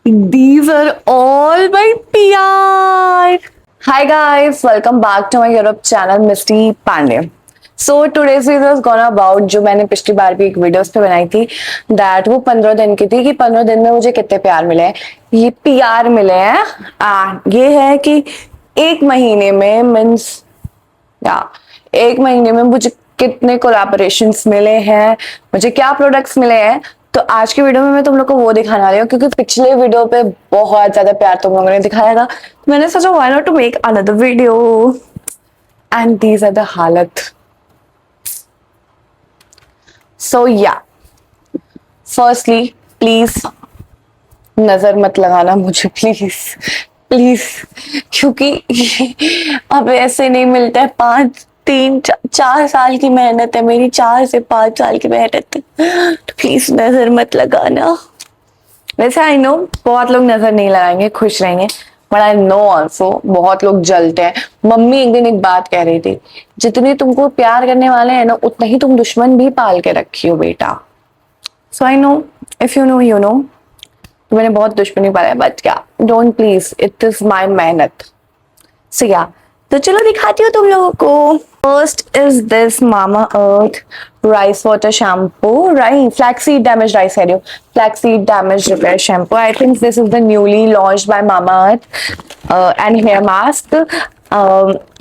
These are all my PR. Hi guys, welcome back to my YouTube channel Misty Pandey. So today's video is gonna about जो मैंने पिछली बार भी एक videos पे बनाई थी that वो 15 दिन की थी कि 15 दिन में मुझे कितने प्यार मिले हैं। ये PR मिले हैं ये है कि एक महीने में मीन्स या एक महीने में मुझे कितने कोलैबोरेशंस मिले हैं, मुझे क्या प्रोडक्ट्स मिले हैं। तो आज की वीडियो में मैं तुम लोग को वो दिखाने वाली हूँ क्योंकि पिछले वीडियो पे बहुत ज्यादा प्यार तुम लोगों ने दिखाया था, तो मैंने सोचा why not to make another video and these are the हालत। सो या फर्स्टली प्लीज नजर मत लगाना मुझे, प्लीज प्लीज, क्योंकि अब ऐसे नहीं मिलता है। 4 साल की मेहनत है मेरी, 4 से 5 साल की मेहनत है, तो प्लीज नजर मत लगाना। वैसे आई नो बहुत लोग नजर नहीं लगाएंगे, खुश रहेंगे, बट आई नो ऑल्सो बहुत लोग जलते हैं। मम्मी एक दिन एक बात कह रही थी, जितने तुमको प्यार करने वाले हैं ना उतना ही तुम दुश्मन भी पाल के रखी हो बेटा। So I know, if you know you know. तो मैंने बहुत दुश्मनी पाला है, बट क्या, don't please, it is my मेहनत। सो या, तो चलो दिखाती हूँ तुम लोगों को। First is this Mamaearth rice water shampoo, right flaxseed damage rice कह रही हूँ, flaxseed damage repair shampoo. I think this is the newly launched by Mamaearth and hair mask.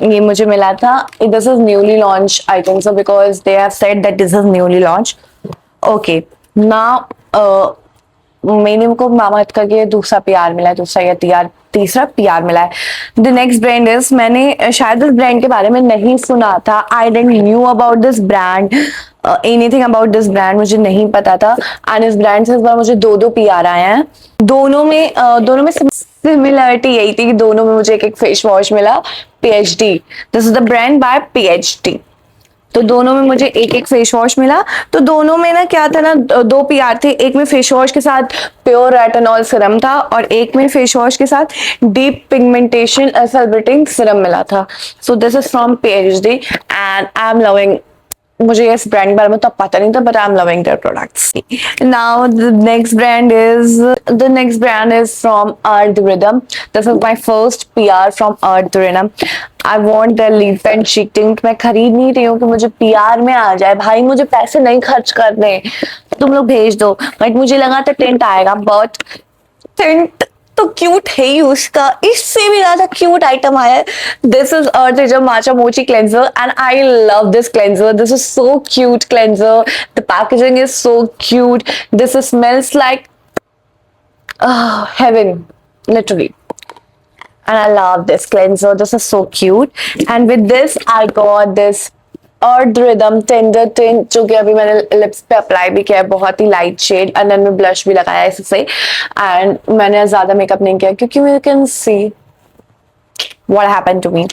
ये मुझे मिला था, this is newly launch I think so because they have said that this is newly launch. Okay now मैंने को मामा अर्थ का ये दूसरा PR मिला है, दूसरा या तीसरा पीआर मिला है। द नेक्स्ट ब्रांड इज, मैंने शायद इस ब्रांड के बारे में नहीं सुना था, I didn't knew about this brand, anything about this brand मुझे नहीं पता था। एंड इस ब्रांड से इस बार मुझे दो पीआर आए हैं। दोनों में सिमिलरिटी यही थी कि दोनों में मुझे एक फेस वॉश मिला, PHD। This is the brand bye PHD। तो दोनों में मुझे एक एक फेस वॉश मिला। तो दोनों में ना क्या था ना, 2 पीआर थे। एक में फेस वॉश के साथ प्योर रेटिनॉल सीरम था और एक में फेस वॉश के साथ डीप पिगमेंटेशन सल्फेटिंग सीरम मिला था। So this is from PHD and I am loving. मुझे इस ब्रांड के बारे में तो पता नहीं था, but I am loving their products. Now the next brand is from Earth Rhythm. This is my first PR from Earth Rhythm. I want the lip and cheek tint. मैं खरीद नहीं रही हूँ कि मुझे पीआर में आ जाए, भाई मुझे पैसे नहीं खर्च करने, तुम लोग भेज दो। बट मुझे लगा था टिंट आएगा, बट टिंट तो क्यूट है ही उसका, इससे भी ज्यादा क्यूट आइटम आया है। दिस इज अर्थ रिदम माचा मोची cleanser and I love this cleanser. This is so cute cleanser, the packaging is so cute, this smells like heaven literally, and I love this cleanser. This is so cute. And with this I got this Earth Rhythm tender tint, जो कि अभी मैंने lips पे apply भी किया है, बहुत ही light shade. And then मैं ब्लश भी लगाया है इससे, एंड मैंने ज्यादा मेकअप नहीं किया क्योंकि you can see what happened to me.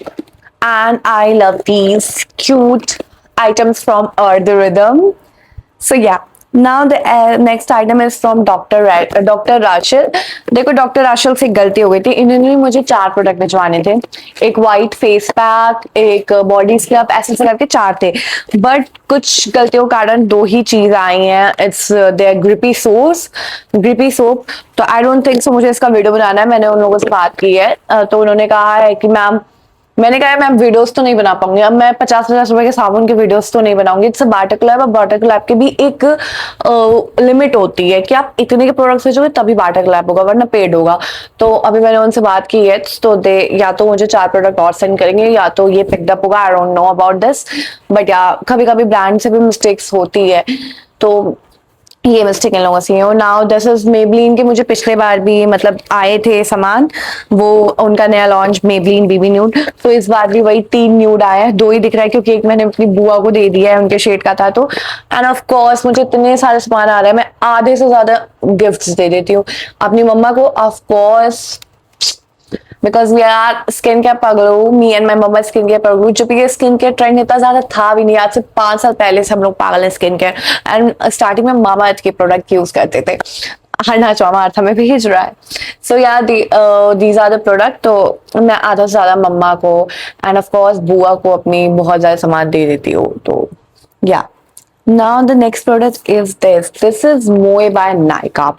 And I love these cute items from Earth Rhythm. So yeah, now the next item is from doctor राशल। देखो डॉक्टर राशल से गलती हो गई थी, इन्होंने मुझे 4 प्रोडक्ट भिजवाने थे, एक वाइट फेस पैक, एक बॉडी स्क्रब, ऐसे करके 4 थे। बट कुछ गलतियों के कारण 2 ही चीज आई हैं। It's their grippy soap. तो आई डोंट थिंक सो मुझे इसका वीडियो बनाना है। मैंने उन लोगों से बात की है, तो उन्होंने कहा है कि मैंने कहा मैम वीडियोस तो नहीं बना पाऊंगी, अब मैं 50-50 रुपए के साबुन के वीडियोस तो नहीं बनाऊंगी। इट्स बाटर क्लैब, अब बाटर क्लैब की भी एक लिमिट होती है कि आप इतने के प्रोडक्ट्स बेचोगे तभी बाटर क्लैब होगा, वरना पेड होगा। तो अभी मैंने उनसे बात की है, तो दे या तो मुझे 4 प्रोडक्ट और सेंड करेंगे या तो ये पिकअप होगा। आई don't know about this, but या कभी कभी ब्रांड से भी मिस्टेक्स होती है, तो ये मिस्टेक इन लोगों से है। नाउ दिस इज मेबलिन के, मुझे पिछले बार भी मतलब आए थे सामान, वो उनका नया लॉन्च मेबलिन बीबी न्यूड। तो इस बार भी वही 3 न्यूड आए हैं, 2 ही दिख रहा है क्योंकि एक मैंने अपनी बुआ को दे दिया है, उनके शेड का था। तो एंड ऑफ कोर्स मुझे इतने सारे सामान आ रहे हैं, मैं आधे से ज्यादा गिफ्ट्स दे देती हूँ अपनी मम्मा को, of course, because we are skin care पगलू, me and my mama skin care पगलू। जब ये स्किन केयर ट्रेंड इतना ज्यादा था भी नहीं, आज से 5 साल पहले से हम लोग पागल है स्किन केयर। एंड स्टार्टिंग में मामा अर्थ के प्रोडक्ट यूज करते थे, हरना मामा अर्थ हमें भेज रहा है। सो या दीज आर द प्रोडक्ट। तो मैं आधा से ज्यादा मम्मा को एंड ऑफ कोर्स बुआ को अपनी बहुत ज्यादा सामान दे देती हूँ। तो yeah now the next product is this is Moi by Nykaa.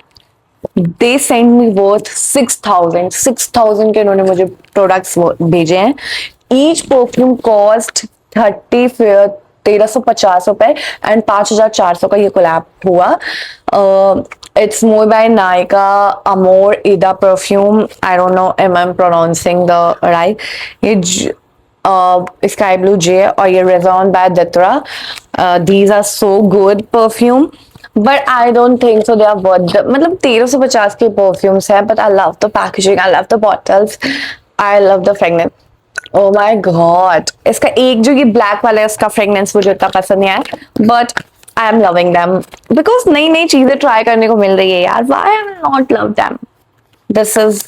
They send me worth 6,000 के इन्होंने मुझे प्रोडक्ट्स भेजे हैं. ईच परफ्यूम कॉस्ट 1350 रुपए एंड 5,400 का ये कोलैब हुआ. It's Moi by Nykaa Amor ईदा परफ्यूम. I don't know am I am pronouncing the right. ये स्काई ब्लू जे और ये रेजॉन बाय दित्रा. These are so good perfume but I don't think so they are worth. मतलब 1350 के परफ्यूम्स हैं but I love the packaging, I love the bottles, I love the fragrance. Oh my god, इसका एक जो ये black वाला है उसका फ्रेगनेंस मुझे इतना पसंद नहीं आया but I am loving them because नई नई चीजें ट्राई करने को मिल रही है यार. Why I not love them. This is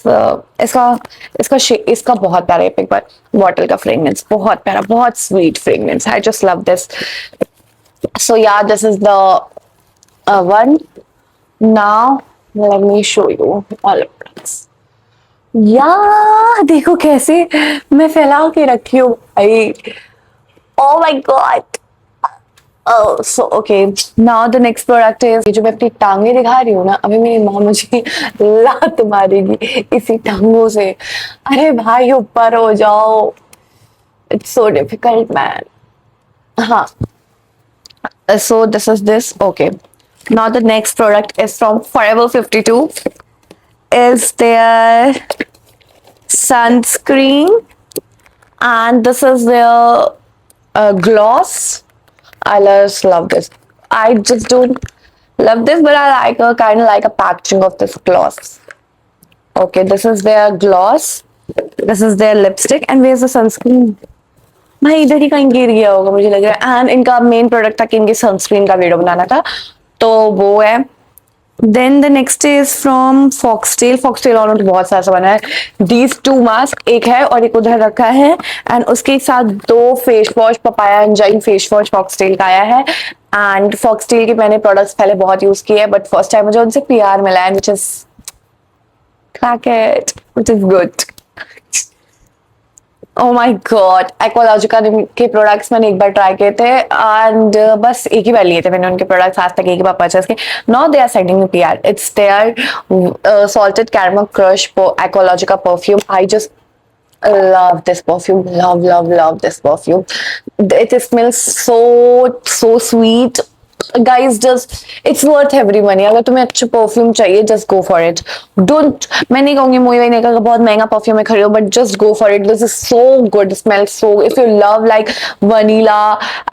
इसका बहुत प्यारा पिक बॉटल का फ्रेगनेंस, बहुत प्यारा, बहुत sweet fragrance. I just love this. So yeah this is the one. Now let me show you all of this. यार देखो कैसे मैं फैला के रखी हूँ भाई. Oh my god. Oh, so okay. Now the next product is ये जो मैं अपनी टांगे दिखा रही हूँ ना, अभी मेरी माँ मुझे लात मारेगी इसी टांगों से. अरे भाई ऊपर हो जाओ. It's so difficult man. हाँ. So this is this. Okay. Now the next product is from Forever 52. Is their sunscreen and this is their gloss. I just love this. I just don't love this but I like a kind of like a packaging of this gloss. Okay, this is their gloss. This is their lipstick and where's the sunscreen? भाई इधर ही कहीं गिर गया होगा मुझे लग रहा है. एंड इनका मेन प्रोडक्ट था कि इनके सनस्क्रीन का वीडियो बनाना था तो वो है. Then the next is from Foxtale. Foxtale और बहुत सारा सामान है. दीज टू मास्क, एक है और एक उधर रखा है एंड उसके साथ 2 face wash, papaya enzyme face wash Foxtale का आया है. एंड फॉक्सटेल के मैंने प्रोडक्ट्स पहले बहुत यूज किए हैं बट फर्स्ट टाइम मुझे उनसे पीआर मिला है which is क्रैकेट, which is good. O my God, Aqualogica के प्रोडक्ट्स मैंने एक बार ट्राई किए थे एंड बस एक ही बार लिए थे मैंने उनके प्रोडक्ट्स, आज तक एक ही बार परचेस किए. Now they are sending me PR. It's their salted caramel crush Aqualogica perfume. I just love this perfume, love this perfume. It smells so sweet. Guys, just it's worth every money. अगर तुम्हें अच्छा perfume चाहिए just go for it. Don't, मैं नहीं कहूंगी मोई का बहुत महंगा परफ्यूम है खरीदो but just go for it. This is so good, smells so. If you love like vanilla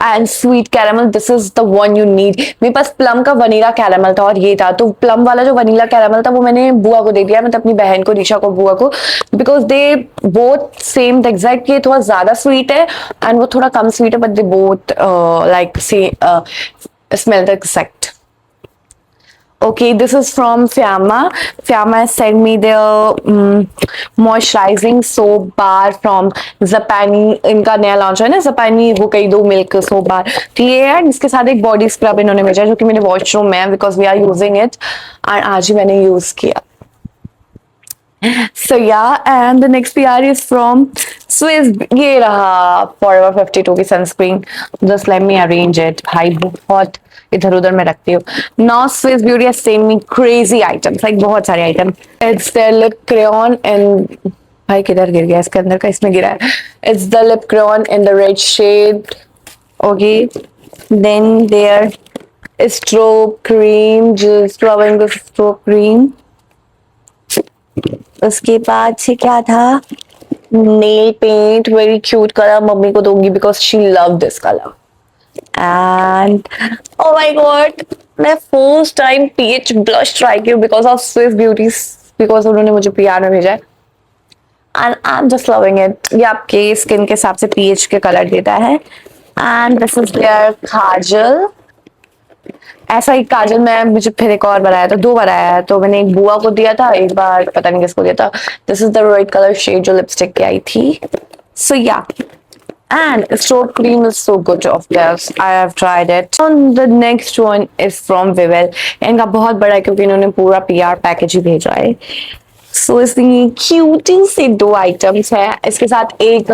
and sweet caramel, this is the one you need. मेरे पास प्लम का वनीला कैरामल था और ये था, तो प्लम वाला जो वनीला कैरामल था वो मैंने बुआ को दे दिया, मतलब अपनी बहन को, निशा को, बुआ को, because they both same exact. ये थोड़ा ज्यादा स्वीट है एंड वो थोड़ा कम स्वीट है बट दे बोथ लाइक से smell the exact. Okay, this is from Fiamma. Fiamma has sent me their moisturizing soap bar from Zapani. इनका नया लॉन्च है ना Zapani Hokkaido milk soap bar. तो ये है, इसके साथ एक बॉडी स्क्रब इन्होंने भेजा जो कि मेरे वॉशरूम में है because we are using it और आज ही मैंने यूज किया. So yeah, and the next PR is from Swiss. ये रहा Forever 52 की sunscreen. Just let me arrange it. भाई बहुत इधर उधर में रखती हूँ. Now Swiss Beauty has sent me crazy items, like बहुत सारे items. It's their lip crayon and भाई किधर गिर गया इसके अंदर का, इसमें गिरा है. It's the lip crayon in the red shade. Okay. Then there is strobe cream. Just loving the strobe cream. उसके बाद से क्या था, nail paint, very cute colour, mummy को दूंगी because she love this colour. And oh my god, मैं first time pH blush try की because of Swiss beauty, because उन्होंने मुझे पीआर में भेजा है and I am just loving it. ये आपके स्किन के हिसाब से पीएच के कलर देता है. एंड दिस इज देयर काजल. ऐसा ही काजल मैं मुझे फिर एक और बनाया था, 2 बनाया है, तो मैंने एक बुआ को दिया था, एक बार पता नहीं किसको दिया था. This is the red colour shade जो लिपस्टिक की आई थी. सो या, and strobe cream is so good of theirs. I have tried it. And the next one is from Vivel. इनका बहुत बड़ा है क्योंकि इन्होंने पूरा PR पैकेज ही भेजा है. सो इसमें क्यूटी से 2 आइटम्स है, इसके साथ एक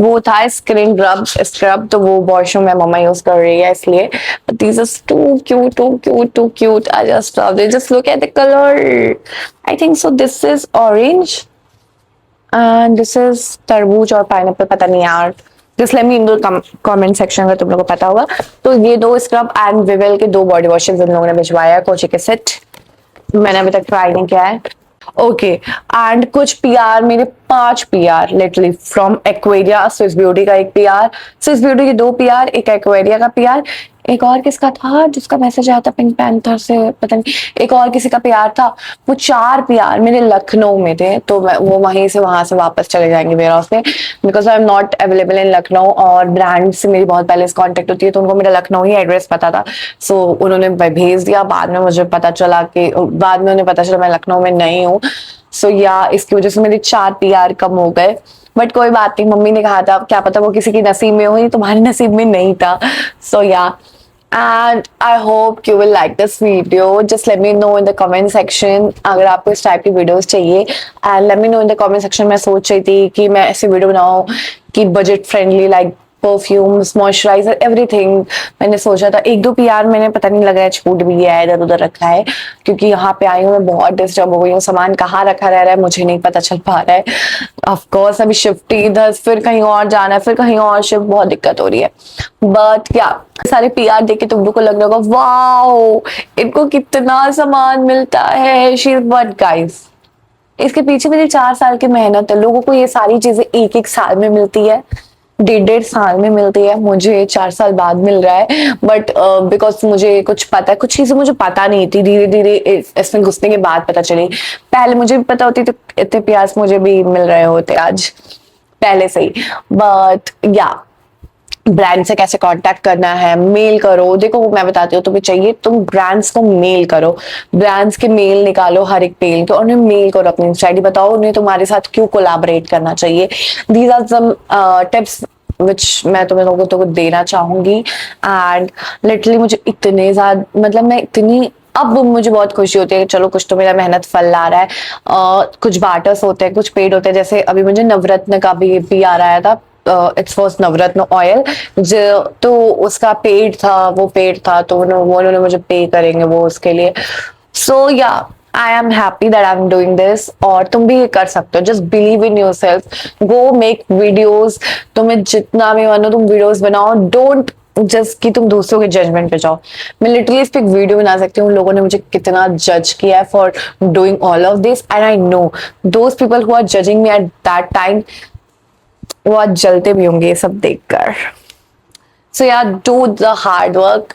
वो था स्क्रीन स्क्रब, तो वो वॉशरूम में मम्मा यूज कर रही है इसलिए। But these are too cute, too cute, too cute. I just love it. Just look at the color. I think so. This is orange and this is तरबूज और pineapple, पता नहीं यार। Just let me in the comment section अगर तुम लोगों को पता होगा। तो ये 2 स्क्रब एंड विवेल के 2 बॉडी वॉशेस इन लोगों ने भिजवाया कोची के सेट। मैंने अभी तक ट्राई नहीं किया है। ओके एंड कुछ पीआर, मेरे 5 PR literally from aquaria, Swiss beauty का 1 पीआर, स्विस ब्यूटी के 2 पीआर, एक एक्वेरिया का पीआर, एक और किसका था जिसका मैसेज आया था पिंक पैंथर से, पता नहीं, एक और किसी का पीआर था। वो 4 पीआर मेरे लखनऊ में थे, तो वो वहीं से वहां से वापस चले जाएंगे वेयर हाउस में, because I am not available in Lucknow. और ब्रांड से मेरी बहुत पहले से कॉन्टेक्ट होती है, तो उनको मेरा लखनऊ ही एड्रेस पता था, सो उन्होंने भेज दिया। बाद में मुझे पता चला कि बाद में उन्हें पता चला मैं लखनऊ में नहीं हूँ, सो या इसकी वजह से मेरे 4 पीआर कम हो गए। बट कोई बात नहीं, मम्मी ने कहा था क्या पता वो किसी की नसीब में हो, ये तुम्हारे नसीब में नहीं था। सो या and I hope you will like this video. Just let me know in the comment section अगर आपको इस टाइप की वीडियोस चाहिए, and let me know in the comment section। मैं सोच रही थी कि मैं ऐसी वीडियो बनाऊं कि budget friendly, like perfumes, moisturiser, everything. मैंने सोचा था 1-2 पीआर मैंने पता नहीं लगा है छूट भी है, इधर उधर रखा है, क्योंकि यहाँ पे आई हूँ मैं बहुत डिस्टर्ब हो गई हूँ, सामान कहाँ रखा रह रहा है मुझे नहीं पता चल पा रहा है। ऑफ कोर्स अभी शिफ्ट इधर, फिर कहीं और जाना है, फिर कहीं और शिफ्ट, बहुत दिक्कत हो रही है। बट क्या सारे पीआर देख के तुम लोग को लग रहा होगा वाओ इनको कितना सामान मिलता है, शी इज व्हाट गाइस। इसके पीछे मेरी 4 साल की मेहनत है। लोगों को ये सारी चीजें 1-1 साल में मिलती है, 1.5 साल में मिलती है, मुझे 4 साल बाद मिल रहा है। बट बिकॉज मुझे कुछ पता है, कुछ चीजें मुझे पता नहीं थी, धीरे धीरे इसमें घुसने के बाद पता चली। पहले मुझे भी पता होती तो इतने प्याज मुझे भी मिल रहे होते आज पहले से ही। बट या ब्रांड से कैसे कांटेक्ट करना है, मेल करो। देखो मैं बताती हूँ, तुम्हें चाहिए तुम ब्रांड्स को मेल करो, ब्रांड्स के मेल निकालो हर एक पेल के, और उन्हें मेल करो, अपनी इंस्टा आईडी बताओ उन्हें तुम्हारे साथ क्यों कोलैबोरेट करना चाहिए। These are some tips which मैं तुम्हें लोगों को देना चाहूंगी। एंड लिटरली मुझे इतने ज्यादा, मतलब मैं इतनी, अब मुझे बहुत खुशी होती है कि चलो कुछ तो मेरा मेहनत फल ला रहा है। कुछ बार्टर्स होते हैं, कुछ पेड होते हैं, जैसे अभी मुझे नवरत्न का भी आ रहा था, इट्स फॉर नवरत्न ऑयल, जो तो उसका पेड था, वो पेड था, तो उन्होंने मुझे पे करेंगे वो उसके लिए। सो या I am happy that I am doing this, और तुम भी ये कर सकते हो। Just believe in your self, go make videos, तुम्हें जितना भी मन हो तुम वीडियोज बनाओ। डोंट जस्ट कि तुम दूसरों के जजमेंट पे जाओ। मैं लिटरली इस पे एक वीडियो बना सकती हूँ, लोगों ने मुझे कितना जज किया है for doing all of this, and I know those people who are judging me at that time, वो आज जलते भी होंगे ये सब देखकर। सो यार do the hard work,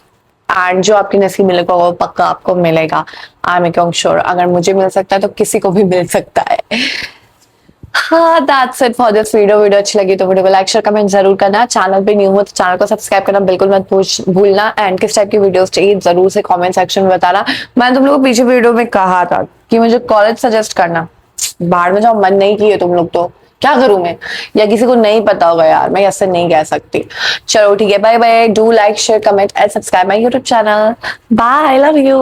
and जो आपकी नसीब मिलेगा वो पक्का आपको मिलेगा। आई एम श्योर, अगर मुझे मिल सकता है तो किसी को भी मिल सकता है। हाँ that's it for this video. Video अच्छी लगी तो वीडियो को लाइक शेयर कमेंट जरूर करना। चैनल पे न्यू हो तो चैनल को सब्सक्राइब करना बिल्कुल मत भूलना। एंड किस टाइप की वीडियोस चाहिए जरूर से कमेंट सेक्शन में बताना। मैंने तुम लोगों को पीछे वीडियो में कहा था कि मुझे कॉलेज सजेस्ट करना, बाहर में जाओ, मन नहीं किए तुम लोग तो क्या करूं मैं, या किसी को नहीं पता होगा यार, मैं ऐसे नहीं कह सकती। चलो ठीक है, bye bye, do like share comment and subscribe my YouTube channel. Bye, I love you.